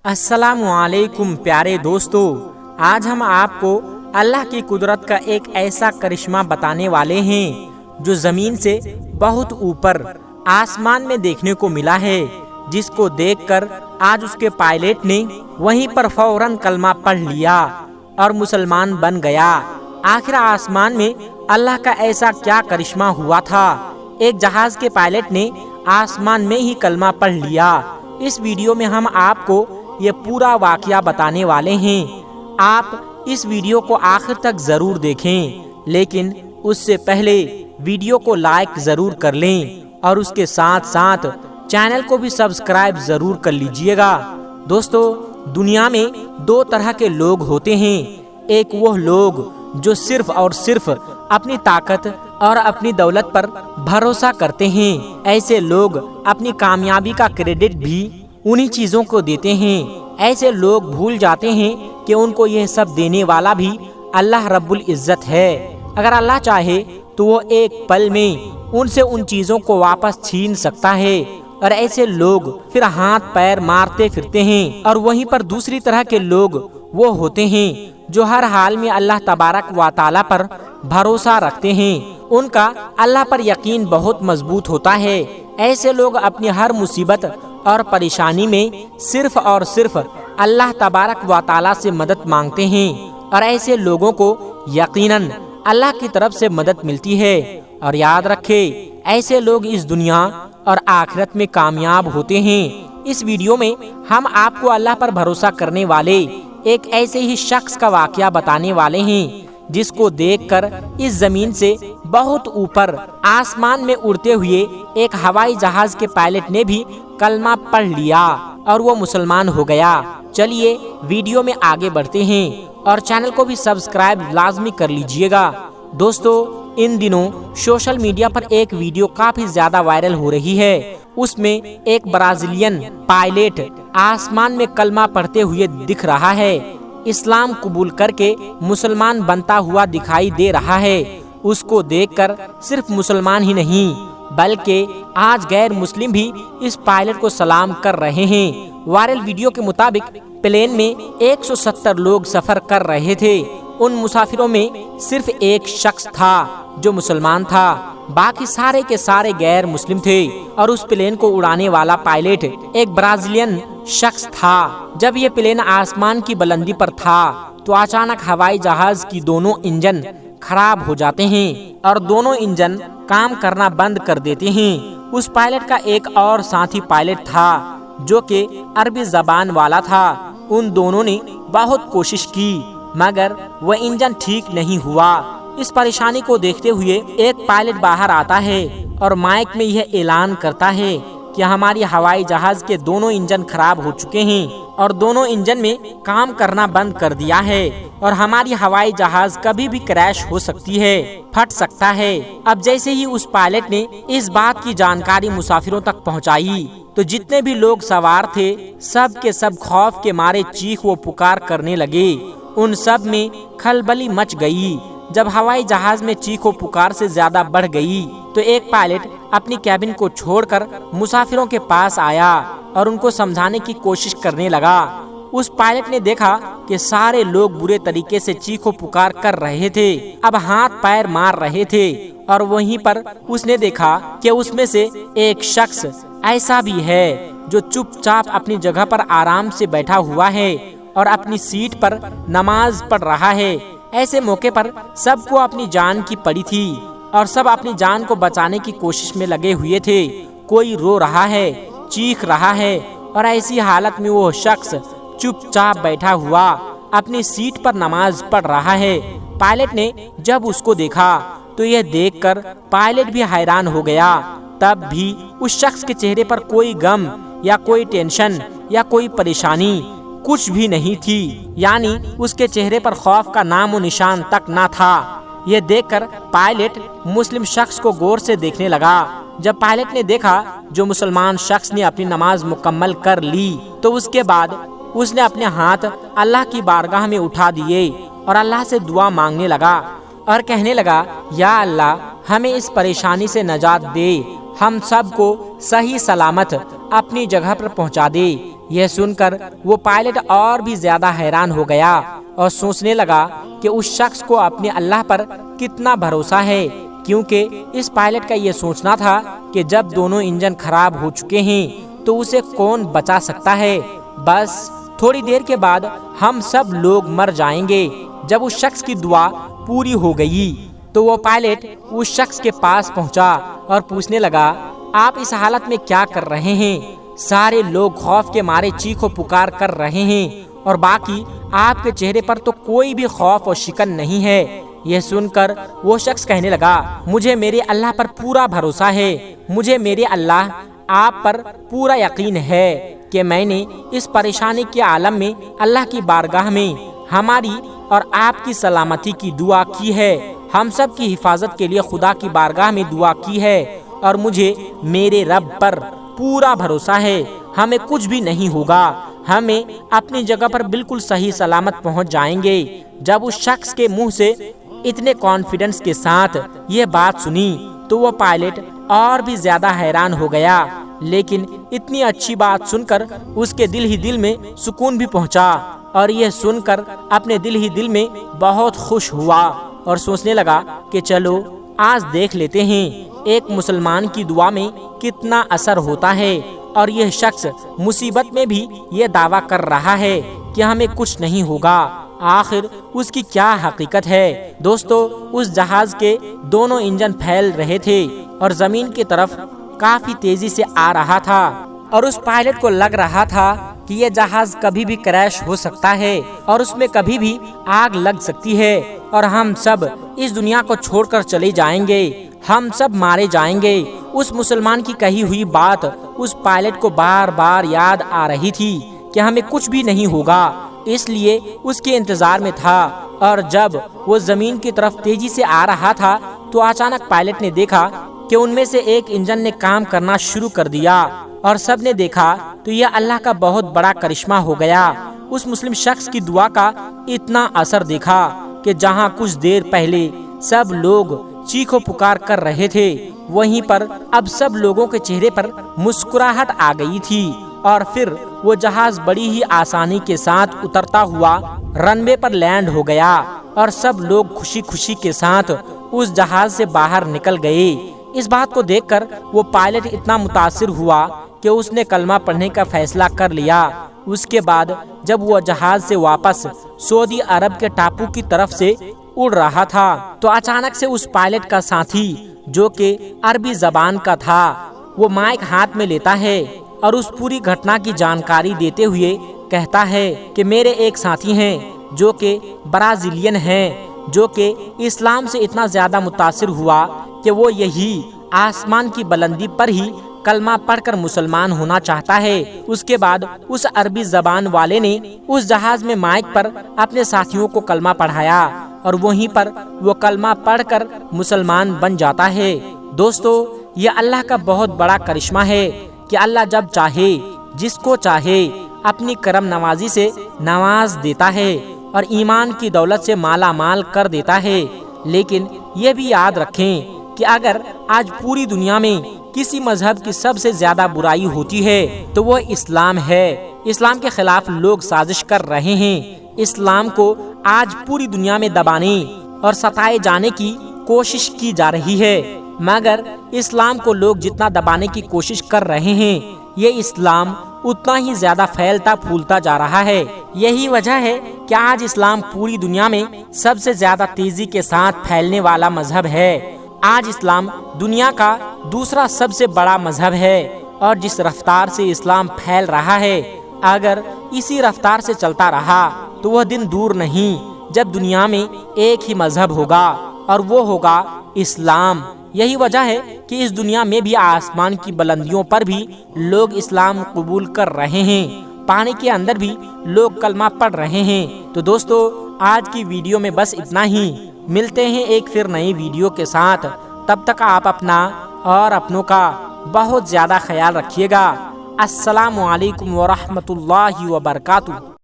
अस्सलाम वालेकुम प्यारे दोस्तों, आज हम आपको अल्लाह की कुदरत का एक ऐसा करिश्मा बताने वाले हैं जो ज़मीन से बहुत ऊपर आसमान में देखने को मिला है, जिसको देखकर आज उसके पायलट ने वहीं पर फौरन कलमा पढ़ लिया और मुसलमान बन गया। आखिर आसमान में अल्लाह का ऐसा क्या करिश्मा हुआ था? एक जहाज के पायलट ने आसमान में ही कलमा पढ़ लिया। इस वीडियो में हम आपको ये पूरा वाकया बताने वाले हैं। आप इस वीडियो को आखिर तक जरूर देखें, लेकिन उससे पहले वीडियो को लाइक जरूर कर लें और उसके साथ साथ चैनल को भी सब्सक्राइब जरूर कर लीजिएगा। दोस्तों, दुनिया में दो तरह के लोग होते हैं। एक वो लोग जो सिर्फ और सिर्फ अपनी ताकत और अपनी दौलत पर भरोसा करते हैं। ऐसे लोग अपनी कामयाबी का क्रेडिट भी उन्हीं चीजों को देते हैं। ऐसे लोग भूल जाते हैं कि उनको यह सब देने वाला भी अल्लाह रब्बुल इज्जत है। अगर अल्लाह चाहे तो वो एक पल में उनसे उन चीजों को वापस छीन सकता है, और ऐसे लोग फिर हाथ पैर मारते फिरते हैं। और वहीं पर दूसरी तरह के लोग वो होते हैं जो हर हाल में अल्लाह तबारक व तआला पर भरोसा रखते हैं। उनका अल्लाह पर यकीन बहुत मजबूत होता है। ऐसे लोग अपनी हर मुसीबत और परेशानी में सिर्फ और सिर्फ अल्लाह तबारक व तआला से मदद मांगते हैं, और ऐसे लोगों को यकीनन अल्लाह की तरफ से मदद मिलती है। और याद रखें, ऐसे लोग इस दुनिया और आखिरत में कामयाब होते हैं। इस वीडियो में हम आपको अल्लाह पर भरोसा करने वाले एक ऐसे ही शख्स का वाकया बताने वाले हैं जिसको देखकर इस जमीन से बहुत ऊपर आसमान में उड़ते हुए एक हवाई जहाज के पायलट ने भी कलमा पढ़ लिया और वो मुसलमान हो गया। चलिए वीडियो में आगे बढ़ते हैं और चैनल को भी सब्सक्राइब लाजमी कर लीजिएगा। दोस्तों, इन दिनों सोशल मीडिया पर एक वीडियो काफी ज्यादा वायरल हो रही है। उसमें एक ब्राजीलियन पायलट आसमान में कलमा पढ़ते हुए दिख रहा है। इस्लाम कबूल करके मुसलमान बनता हुआ दिखाई दे रहा है। उसको देखकर सिर्फ मुसलमान ही नहीं बल्कि आज गैर मुस्लिम भी इस पायलट को सलाम कर रहे हैं। वायरल वीडियो के मुताबिक प्लेन में 170 लोग सफर कर रहे थे। उन मुसाफिरों में सिर्फ एक शख्स था जो मुसलमान था, बाकी सारे के सारे गैर मुस्लिम थे। और उस प्लेन को उड़ाने वाला पायलट एक ब्राजीलियन शख्स था। जब ये प्लेन आसमान की बुलंदी पर था तो अचानक हवाई जहाज की दोनों इंजन खराब हो जाते हैं और दोनों इंजन काम करना बंद कर देते हैं। उस पायलट का एक और साथी पायलट था जो कि अरबी जबान वाला था। उन दोनों ने बहुत कोशिश की मगर वह इंजन ठीक नहीं हुआ। इस परेशानी को देखते हुए एक पायलट बाहर आता है और माइक में यह ऐलान करता है कि हमारी हवाई जहाज के दोनों इंजन खराब हो चुके हैं और दोनों इंजन में काम करना बंद कर दिया है और हमारी हवाई जहाज कभी भी क्रैश हो सकती है, फट सकता है। अब जैसे ही उस पायलट ने इस बात की जानकारी मुसाफिरों तक पहुंचाई तो जितने भी लोग सवार थे सब के सब खौफ के मारे चीख व पुकार करने लगे। उन सब में खलबली मच गई। जब हवाई जहाज में चीखो पुकार से ज्यादा बढ़ गई तो एक पायलट अपनी कैबिन को छोड़कर मुसाफिरों के पास आया और उनको समझाने की कोशिश करने लगा। उस पायलट ने देखा कि सारे लोग बुरे तरीके से चीखो पुकार कर रहे थे, अब हाथ पैर मार रहे थे। और वहीं पर उसने देखा कि उसमें से एक शख्स ऐसा भी है जो चुपचाप अपनी जगह पर आराम से बैठा हुआ है और अपनी सीट पर नमाज पढ़ रहा है। ऐसे मौके पर सबको अपनी जान की पड़ी थी और सब अपनी जान को बचाने की कोशिश में लगे हुए थे। कोई रो रहा है, चीख रहा है और ऐसी हालत में वो शख्स चुपचाप बैठा हुआ अपनी सीट पर नमाज पढ़ रहा है। पायलट ने जब उसको देखा तो यह देखकर पायलट भी हैरान हो गया। तब भी उस शख्स के चेहरे पर कोई गम या कोई टेंशन या कोई परेशानी कुछ भी नहीं थी, यानी उसके चेहरे पर खौफ का नामो निशान तक ना था। यह देखकर पायलट मुस्लिम शख्स को गौर से देखने लगा। जब पायलट ने देखा जो मुसलमान शख्स ने अपनी नमाज मुकम्मल कर ली तो उसके बाद उसने अपने हाथ अल्लाह की बारगाह में उठा दिए और अल्लाह से दुआ मांगने लगा और कहने लगा, या अल्लाह हमें इस परेशानी से नजात दे, हम सब को सही सलामत अपनी जगह पर पहुंचा दे। یہ سن کر وہ پائلٹ اور بھی زیادہ حیران ہو گیا اور سوچنے لگا کہ اس شخص کو اپنے اللہ پر کتنا بھروسہ ہے، کیونکہ اس پائلٹ کا یہ سوچنا تھا کہ جب دونوں انجن خراب ہو چکے ہیں تو اسے کون بچا سکتا ہے، بس تھوڑی دیر کے بعد ہم سب لوگ مر جائیں گے۔ جب اس شخص کی دعا پوری ہو گئی تو وہ پائلٹ اس شخص کے پاس پہنچا اور پوچھنے لگا، آپ اس حالت میں کیا کر رہے ہیں؟ سارے لوگ خوف کے مارے چیخ و پکار کر رہے ہیں اور باقی آپ کے چہرے پر تو کوئی بھی خوف و شکن نہیں ہے۔ یہ سن کر وہ شخص کہنے لگا، مجھے میرے اللہ پر پورا بھروسہ ہے، مجھے میرے اللہ آپ پر پورا یقین ہے کہ میں نے اس پریشانی کے عالم میں اللہ کی بارگاہ میں ہماری اور آپ کی سلامتی کی دعا کی ہے، ہم سب کی حفاظت کے لیے خدا کی بارگاہ میں دعا کی ہے، اور مجھے میرے رب پر پورا بھروسہ ہے، ہمیں کچھ بھی نہیں ہوگا، ہمیں اپنی جگہ پر بالکل صحیح سلامت پہنچ جائیں گے۔ جب اس شخص کے منہ سے اتنے کانفیڈنس کے ساتھ یہ بات سنی تو وہ پائلٹ اور بھی زیادہ حیران ہو گیا، لیکن اتنی اچھی بات سن کر اس کے دل ہی دل میں سکون بھی پہنچا، اور یہ سن کر اپنے دل ہی دل میں بہت خوش ہوا اور سوچنے لگا کہ چلو آج دیکھ لیتے ہیں ایک مسلمان کی دعا میں کتنا اثر ہوتا ہے، اور یہ شخص مصیبت میں بھی یہ دعویٰ کر رہا ہے کہ ہمیں کچھ نہیں ہوگا، آخر اس کی کیا حقیقت ہے۔ دوستو، اس جہاز کے دونوں انجن پھیل رہے تھے اور زمین کی طرف کافی تیزی سے آ رہا تھا، اور اس پائلٹ کو لگ رہا تھا کہ یہ جہاز کبھی بھی کریش ہو سکتا ہے اور اس میں کبھی بھی آگ لگ سکتی ہے، اور ہم سب اس دنیا کو چھوڑ کر چلے جائیں گے، ہم سب مارے جائیں گے۔ اس مسلمان کی کہی ہوئی بات اس پائلٹ کو بار بار یاد آ رہی تھی کہ ہمیں کچھ بھی نہیں ہوگا، اس لیے اس کے انتظار میں تھا، اور جب وہ زمین کی طرف تیزی سے آ رہا تھا تو اچانک پائلٹ نے دیکھا کہ ان میں سے ایک انجن نے کام کرنا شروع کر دیا، اور سب نے دیکھا تو یہ اللہ کا بہت بڑا کرشمہ ہو گیا۔ اس مسلم شخص کی دعا کا اتنا اثر دیکھا کہ جہاں کچھ دیر پہلے سب لوگ چیخ و پکار کر رہے تھے، وہیں پر اب سب لوگوں کے چہرے پر مسکراہٹ آ گئی تھی، اور پھر وہ جہاز بڑی ہی آسانی کے ساتھ اترتا ہوا رن وے پر لینڈ ہو گیا، اور سب لوگ خوشی خوشی کے ساتھ اس جہاز سے باہر نکل گئے۔ اس بات کو دیکھ کر وہ پائلٹ اتنا متاثر ہوا کہ اس نے کلمہ پڑھنے کا فیصلہ کر لیا۔ اس کے بعد جب وہ جہاز سے واپس سعودی عرب کے ٹاپو کی طرف سے اڑ رہا تھا تو اچانک سے اس پائلٹ کا ساتھی جو کہ عربی زبان کا تھا وہ مائک ہاتھ میں لیتا ہے اور اس پوری گھٹنا کی جانکاری دیتے ہوئے کہتا ہے کہ میرے ایک ساتھی ہیں جو کہ برازیلین ہیں، جو کہ اسلام سے اتنا زیادہ متاثر ہوا کہ وہ یہی آسمان کی بلندی پر ہی کلمہ پڑھ کر مسلمان ہونا چاہتا ہے۔ اس کے بعد اس عربی زبان والے نے اس جہاز میں مائک پر اپنے ساتھیوں کو کلمہ پڑھایا، اور وہیں پر وہ کلمہ پڑھ کر مسلمان بن جاتا ہے۔ دوستو، یہ اللہ کا بہت بڑا کرشمہ ہے کہ اللہ جب چاہے جس کو چاہے اپنی کرم نوازی سے نواز دیتا ہے اور ایمان کی دولت سے مالا مال کر دیتا ہے۔ لیکن یہ بھی یاد رکھیں کہ اگر آج پوری دنیا میں کسی مذہب کی سب سے زیادہ برائی ہوتی ہے تو وہ اسلام ہے۔ اسلام کے خلاف لوگ سازش کر رہے ہیں، اسلام کو آج پوری دنیا میں دبانے اور ستائے جانے کی کوشش کی جا رہی ہے، مگر اسلام کو لوگ جتنا دبانے کی کوشش کر رہے ہیں یہ اسلام اتنا ہی زیادہ پھیلتا پھولتا جا رہا ہے۔ یہی وجہ ہے کہ آج اسلام پوری دنیا میں سب سے زیادہ تیزی کے ساتھ پھیلنے والا مذہب ہے۔ آج اسلام دنیا کا دوسرا سب سے بڑا مذہب ہے، اور جس رفتار سے اسلام پھیل رہا ہے اگر اسی رفتار سے چلتا رہا تو وہ دن دور نہیں جب دنیا میں ایک ہی مذہب ہوگا اور وہ ہوگا اسلام۔ یہی وجہ ہے کہ اس دنیا میں بھی آسمان کی بلندیوں پر بھی لوگ اسلام قبول کر رہے ہیں، پانی کے اندر بھی لوگ کلمہ پڑھ رہے ہیں۔ تو دوستو، آج کی ویڈیو میں بس اتنا ہی، ملتے ہیں ایک پھر نئی ویڈیو کے ساتھ، تب تک آپ اپنا اور اپنوں کا بہت زیادہ خیال رکھیے گا۔ السلام علیکم ورحمۃ اللہ وبرکاتہ۔